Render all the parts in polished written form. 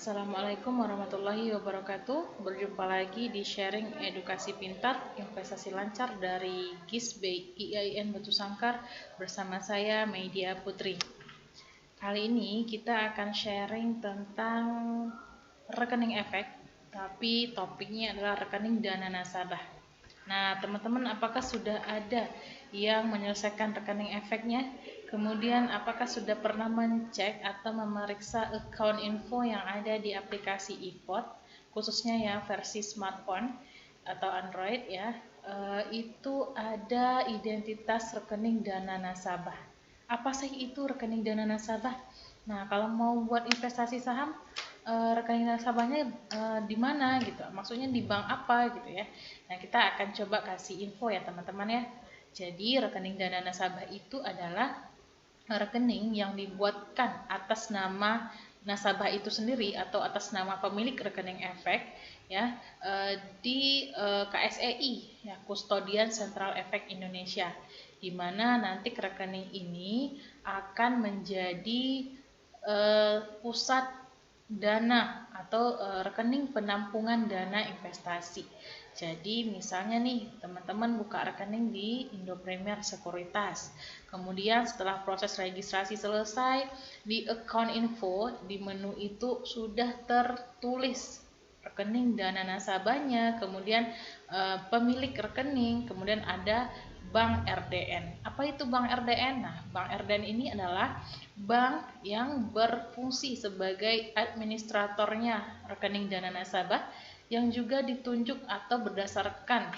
Assalamualaikum warahmatullahi wabarakatuh. Berjumpa lagi di sharing edukasi pintar, investasi lancar dari GIS IAIN Batu Sangkar bersama saya Meidia Putri. Kali ini kita akan sharing tentang rekening efek, tapi topiknya adalah rekening dana nasabah. Nah, teman-teman, apakah sudah ada yang menyelesaikan rekening efeknya? Kemudian, apakah sudah pernah mencek atau memeriksa account info yang ada di aplikasi iPod, khususnya ya versi smartphone atau Android ya? Itu ada identitas rekening dana nasabah. Apa sih itu rekening dana nasabah? Nah, kalau mau buat investasi saham, rekening nasabahnya di mana gitu? Maksudnya di bank apa gitu ya? Nah, kita akan coba kasih info ya teman-teman ya. Jadi, rekening dana nasabah itu adalah rekening yang dibuatkan atas nama nasabah itu sendiri atau atas nama pemilik rekening efek ya di KSEI ya, Kustodian Sentral Efek Indonesia, di mana nanti rekening ini akan menjadi pusat dana atau rekening penampungan dana investasi. Jadi misalnya nih teman-teman buka rekening di Indo Premier Sekuritas, kemudian setelah proses registrasi selesai, di account info di menu itu sudah tertulis rekening dana nasabahnya, kemudian pemilik rekening, kemudian ada Bank RDN. Apa itu Bank RDN? Nah, Bank RDN ini adalah bank yang berfungsi sebagai administratornya rekening dana nasabah yang juga ditunjuk atau berdasarkan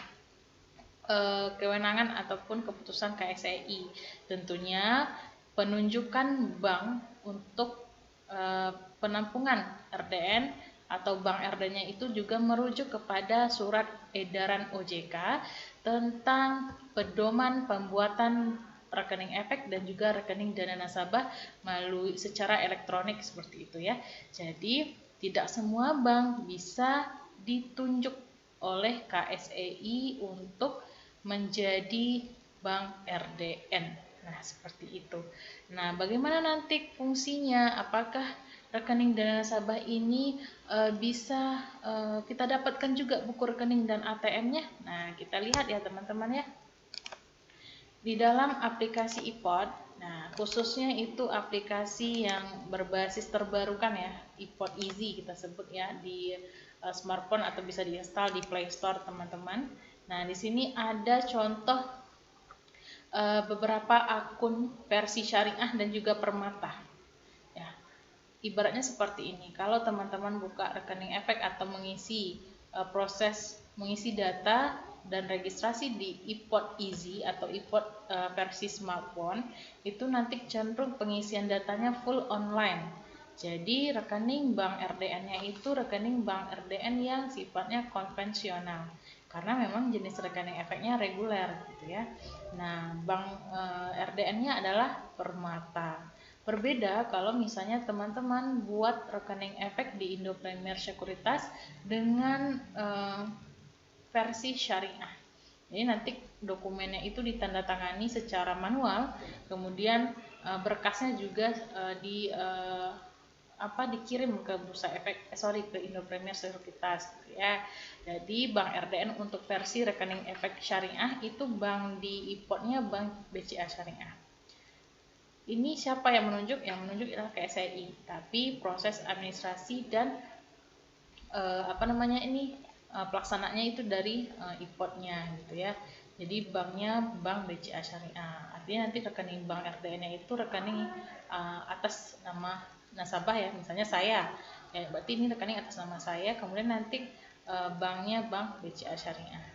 kewenangan ataupun keputusan KSEI. Tentunya penunjukan bank untuk penampungan RDN atau bank RDN-nya itu juga merujuk kepada surat edaran OJK tentang pedoman pembuatan rekening efek dan juga rekening dana nasabah melalui secara elektronik seperti itu ya. Jadi tidak semua bank bisa ditunjuk oleh KSEI untuk menjadi bank RDN. Nah, seperti itu. Nah, bagaimana nanti fungsinya? Apakah rekening dana nasabah ini bisa kita dapatkan juga buku rekening dan ATM-nya? Nah, kita lihat ya teman-teman ya. Di dalam aplikasi iPod, nah khususnya itu aplikasi yang berbasis terbarukan ya, iPod Easy kita sebut ya, di smartphone atau bisa diinstal di Play Store teman-teman. Nah, di sini ada contoh beberapa akun versi syariah dan juga permata. Ya, ibaratnya seperti ini. Kalau teman-teman buka rekening efek atau mengisi proses mengisi data dan registrasi di iPod Easy atau iPod versi smartphone, itu nanti cenderung pengisian datanya full online. Jadi rekening bank RDN-nya itu rekening bank RDN yang sifatnya konvensional, karena memang jenis rekening efeknya reguler gitu ya. Nah, bank RDN-nya adalah Permata. Berbeda kalau misalnya teman-teman buat rekening efek di Indo Premier Sekuritas dengan versi syariah. Jadi nanti dokumennya itu ditandatangani secara manual, kemudian berkasnya juga dikirim ke bursa efek ke Indo Premier Sekuritas gitu ya. Jadi Bank RDN untuk versi rekening efek syariah itu bank di iPod-nya Bank BCA Syariah. Ini siapa yang menunjuk? Yang menunjuk adalah KSEI, tapi proses administrasi dan pelaksananya itu dari iPod-nya gitu ya. Jadi banknya Bank BCA Syariah. Artinya nanti rekening Bank RDN-nya itu rekening atas nama nasabah ya. Misalnya saya, ya berarti ini rekening atas nama saya. Kemudian nanti banknya Bank BCA Syariah.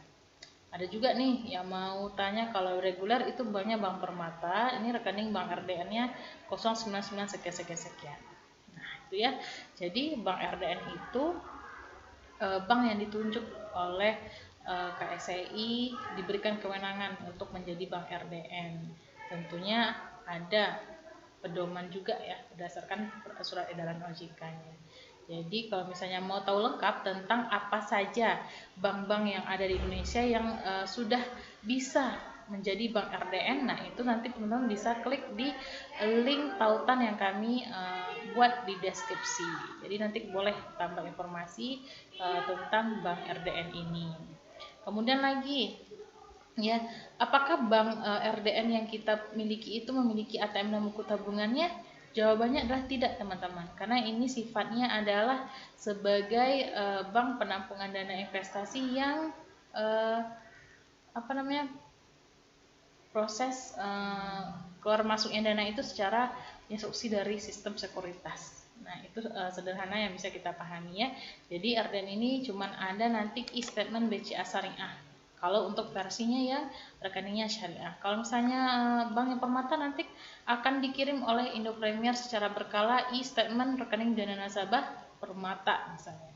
Ada juga nih yang mau tanya kalau reguler itu banknya Bank Permata. Ini rekening Bank RDN-nya 099 sekian. Nah itu ya. Jadi Bank RDN itu bank yang ditunjuk oleh KSEI, diberikan kewenangan untuk menjadi bank RDN. Tentunya ada pedoman juga ya berdasarkan surat edaran OJK-nya. Jadi kalau misalnya mau tahu lengkap tentang apa saja bank-bank yang ada di Indonesia yang sudah bisa menjadi bank RDN. Nah, itu nanti teman-teman bisa klik di link tautan yang kami buat di deskripsi. Jadi nanti boleh tambah informasi tentang bank RDN ini. Kemudian lagi, ya, apakah bank RDN yang kita miliki itu memiliki ATM dan buku tabungannya? Jawabannya adalah tidak, teman-teman, karena ini sifatnya adalah sebagai bank penampungan dana investasi yang proses keluar masuknya dana itu secara instruksi dari sistem sekuritas. Nah, itu sederhana yang bisa kita pahami ya. Jadi RDN ini cuma ada nanti e-statement BCA Syariah. Kalau untuk versinya yang rekeningnya syariah. Kalau misalnya Bank yang Permata nanti akan dikirim oleh Indo Premier secara berkala e-statement rekening dana nasabah Permata misalnya.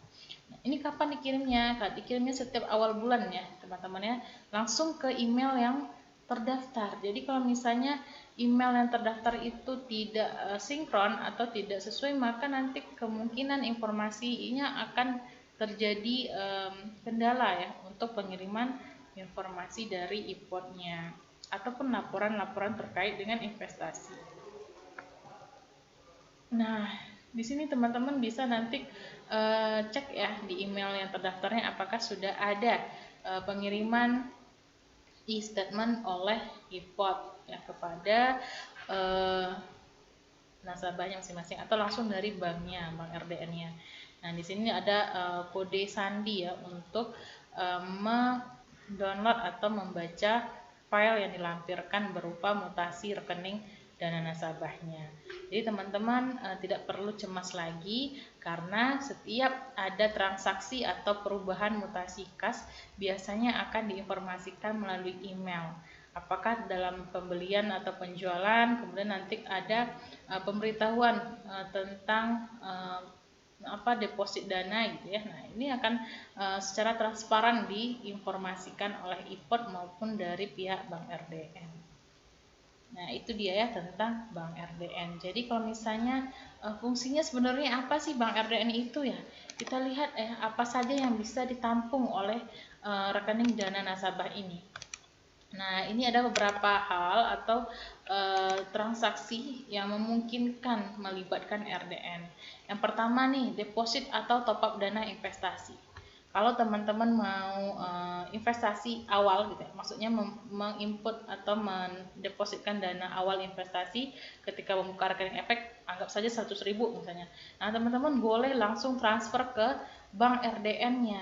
Nah, ini kapan dikirimnya? Dikirimnya setiap awal bulan ya, teman-teman ya. Langsung ke email yang terdaftar. Jadi kalau misalnya email yang terdaftar itu tidak sinkron atau tidak sesuai, maka nanti kemungkinan informasinya akan terjadi kendala ya untuk pengiriman informasi dari e-potnya ataupun laporan-laporan terkait dengan investasi. Nah, di sini teman-teman bisa nanti cek ya di email yang terdaftarnya apakah sudah ada pengiriman e-statement oleh e-pot ya kepada nasabahnya masing-masing atau langsung dari banknya, bank RDN-nya. Nah, di sini ada kode sandi ya untuk mendownload atau membaca file yang dilampirkan berupa mutasi rekening dana nasabahnya. Jadi teman-teman tidak perlu cemas lagi karena setiap ada transaksi atau perubahan mutasi kas biasanya akan diinformasikan melalui email. Apakah dalam pembelian atau penjualan, kemudian nanti ada pemberitahuan tentang deposit dana gitu ya. Nah, ini akan secara transparan diinformasikan oleh e-pot maupun dari pihak Bank RDN. Nah, itu dia ya tentang Bank RDN. Jadi kalau misalnya fungsinya sebenarnya apa sih Bank RDN itu ya? Kita lihat apa saja yang bisa ditampung oleh rekening dana nasabah ini. Nah, ini ada beberapa hal atau transaksi yang memungkinkan melibatkan RDN. Yang pertama nih, deposit atau top up dana investasi. Kalau teman-teman mau investasi awal gitu ya, maksudnya menginput atau mendepositkan dana awal investasi ketika membuka rekening efek, anggap saja 100.000 misalnya. Nah, teman-teman boleh langsung transfer ke bank RDN-nya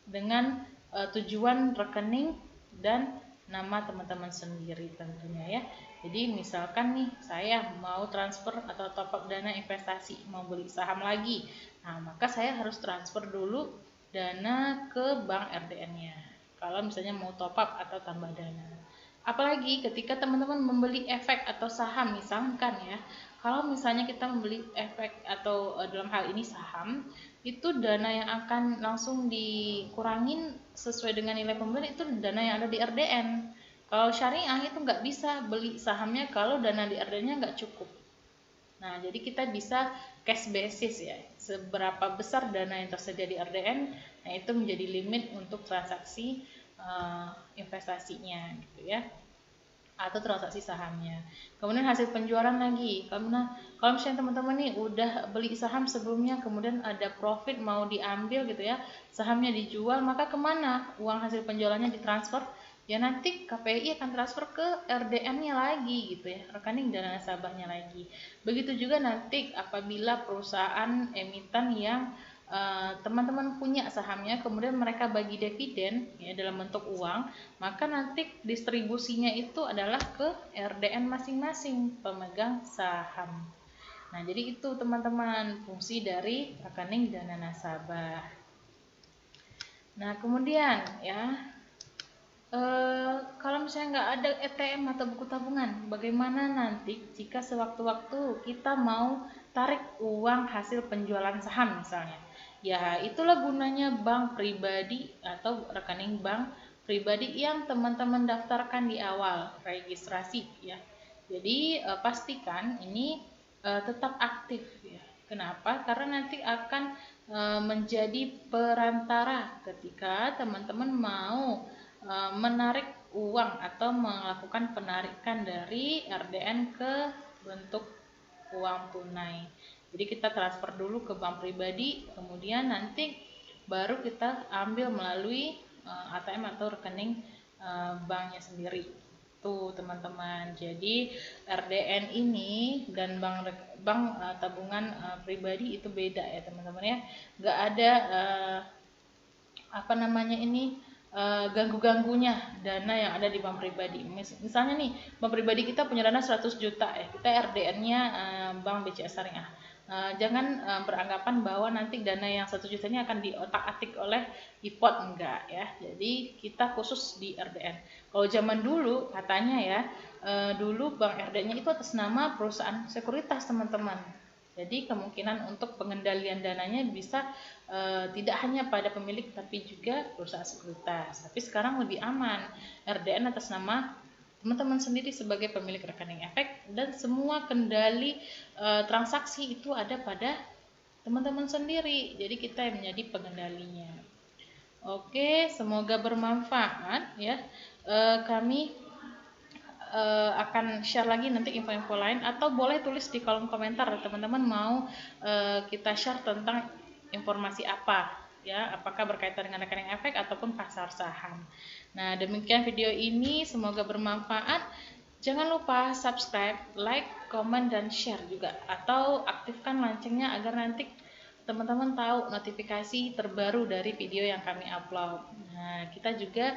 dengan tujuan rekening dan nama teman-teman sendiri tentunya ya. Jadi misalkan nih saya mau transfer atau top up dana investasi, mau beli saham lagi. Nah, maka saya harus transfer dulu dana ke bank RDN-nya. Kalau misalnya mau top up atau tambah dana. Apalagi ketika teman-teman membeli efek atau saham misalkan ya. Kalau misalnya kita membeli efek atau dalam hal ini saham, itu dana yang akan langsung dikurangin sesuai dengan nilai pembelian itu dana yang ada di RDN. Kalau syariah itu nggak bisa beli sahamnya kalau dana di RDN-nya nggak cukup. Nah, jadi kita bisa cash basis ya, seberapa besar dana yang tersedia di RDN, nah itu menjadi limit untuk transaksi investasinya gitu ya, atau transaksi sahamnya. Kemudian hasil penjualan lagi, karena kalau misalnya teman-teman nih udah beli saham sebelumnya, kemudian ada profit mau diambil gitu ya, sahamnya dijual, maka kemana uang hasil penjualannya ditransfer? Ya nanti KPI akan transfer ke RDN-nya lagi gitu ya, rekening dana nasabahnya lagi. Begitu juga nanti apabila perusahaan emiten yang teman-teman punya sahamnya, kemudian mereka bagi dividen ya dalam bentuk uang, maka nanti distribusinya itu adalah ke RDN masing-masing pemegang saham. Nah, jadi itu teman-teman fungsi dari rekening dana nasabah. Nah, kemudian ya kalau misalnya nggak ada ATM atau buku tabungan, bagaimana nanti jika sewaktu-waktu kita mau tarik uang hasil penjualan saham misalnya? Ya, itulah gunanya bank pribadi atau rekening bank pribadi yang teman-teman daftarkan di awal registrasi ya. Jadi pastikan ini tetap aktif ya. Kenapa? Karena nanti akan menjadi perantara ketika teman-teman mau menarik uang atau melakukan penarikan dari RDN ke bentuk uang tunai. Jadi kita transfer dulu ke bank pribadi, kemudian nanti baru kita ambil melalui ATM atau rekening banknya sendiri. Tuh teman-teman. Jadi RDN ini dan bank tabungan pribadi itu beda ya teman-teman ya. Nggak ada ganggu-ganggunya dana yang ada di bank pribadi. Misalnya nih, bank pribadi kita punya dana 100 juta ya, kita RDN-nya Bank BCA Syariah. Jangan beranggapan bahwa nanti dana yang 1 juta ini akan diotak-atik oleh IPOT, enggak ya. Jadi kita khusus di RDN. Kalau zaman dulu katanya ya, dulu bank RDN-nya itu atas nama perusahaan sekuritas teman-teman. Jadi kemungkinan untuk pengendalian dananya bisa tidak hanya pada pemilik tapi juga perusahaan sekuritas. Tapi sekarang lebih aman, RDN atas nama teman-teman sendiri sebagai pemilik rekening efek dan semua kendali transaksi itu ada pada teman-teman sendiri. Jadi kita yang menjadi pengendalinya. Oke, semoga bermanfaat ya. Kami akan share lagi nanti info-info lain, atau boleh tulis di kolom komentar teman-teman mau kita share tentang informasi apa ya, apakah berkaitan dengan rekening efek ataupun pasar saham. Nah, demikian video ini, semoga bermanfaat. Jangan lupa subscribe, like, komen, dan share juga, atau aktifkan loncengnya agar nanti teman-teman tahu notifikasi terbaru dari video yang kami upload. Nah, kita juga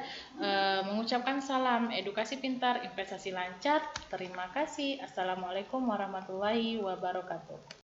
mengucapkan salam edukasi pintar, investasi lancar. Terima kasih. Assalamualaikum warahmatullahi wabarakatuh.